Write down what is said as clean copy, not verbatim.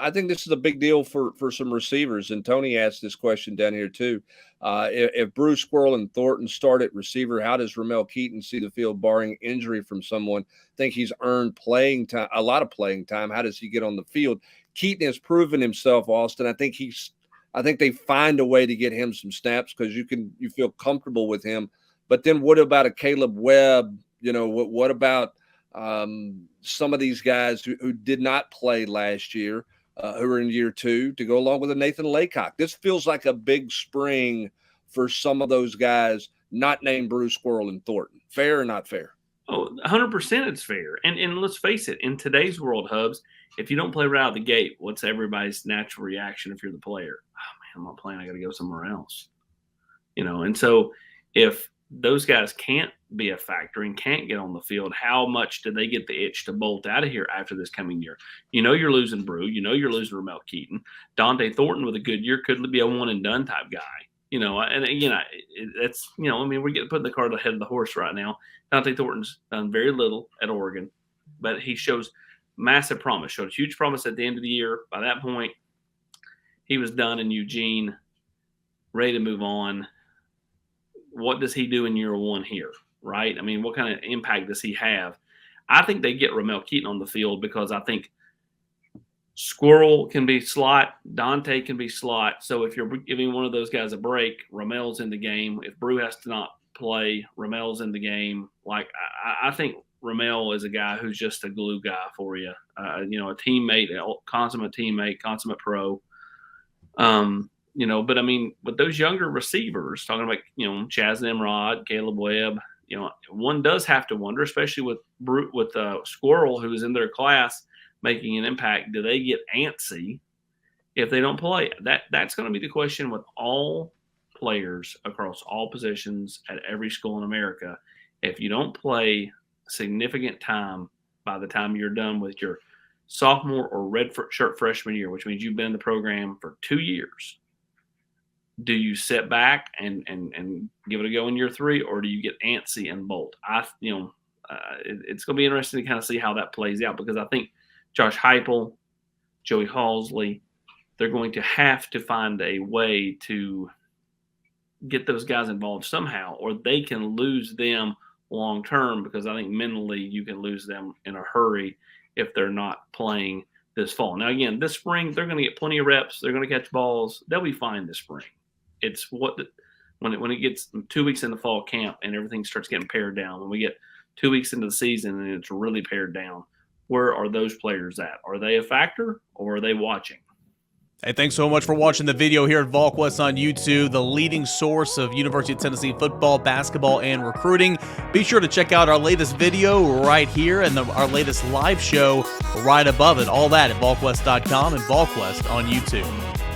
I think this is a big deal for some receivers. And Tony asked this question down here too. If Bruce, Squirrel, and Thornton start at receiver, how does Ramel Keyton see the field barring injury from someone? Think he's earned playing time, a lot of playing time. How does he get on the field? Keyton has proven himself, Austin. I think they find a way to get him some snaps because you feel comfortable with him. But then what about a Caleb Webb? What about some of these guys who did not play last year, who are in year 2, to go along with a Nathan Laycock? This feels like a big spring for some of those guys not named Bruce, Squirrel, and Thornton. Fair or not fair? Oh, 100% it's fair. And let's face it, in today's world, Hubs, if you don't play right out of the gate, what's everybody's natural reaction if you're the player? Oh, man, I'm not playing. I got to go somewhere else. And so if those guys can't be a factor and can't get on the field, how much do they get the itch to bolt out of here after this coming year? You're losing Brew. You're losing Ramel Keyton. Dante Thornton with a good year could be a one-and-done type guy. And again, it's, we're getting putting the cart ahead of the horse right now. Dante Thornton's done very little at Oregon, but he shows massive promise, showed huge promise at the end of the year. By that point, he was done in Eugene, ready to move on. What does he do in year 1 here, right? What kind of impact does he have? I think they get Ramel Keyton on the field because I think Squirrel can be slot, Dante can be slot. So if you're giving one of those guys a break, Ramel's in the game. If Brew has to not play, Ramel's in the game. I think Ramel is a guy who's just a glue guy for you. A teammate, a consummate teammate, consummate pro. But with those younger receivers, talking about, Chaz Nimrod, Caleb Webb, one does have to wonder, especially with Squirrel, who is in their class making an impact. Do they get antsy if they don't play? That's going to be the question with all players across all positions at every school in America. If you don't play significant time by the time you're done with your sophomore or red shirt freshman year, which means you've been in the program for 2 years, do you sit back and give it a go in year 3, or do you get antsy and bolt? It's going to be interesting to kind of see how that plays out, because I think Josh Heupel, Joey Halsley, they're going to have to find a way to get those guys involved somehow, or they can lose them long term, because I think mentally you can lose them in a hurry if they're not playing this fall. Now, again, this spring, they're going to get plenty of reps. They're going to catch balls. They'll be fine this spring. It's when it gets 2 weeks into fall camp and everything starts getting pared down, when we get 2 weeks into the season and it's really pared down, where are those players at? Are they a factor, or are they watching? Hey, thanks so much for watching the video here at Volquest on YouTube, the leading source of University of Tennessee football, basketball, and recruiting. Be sure to check out our latest video right here and our latest live show right above it. All that at Volquest.com and Volquest on YouTube.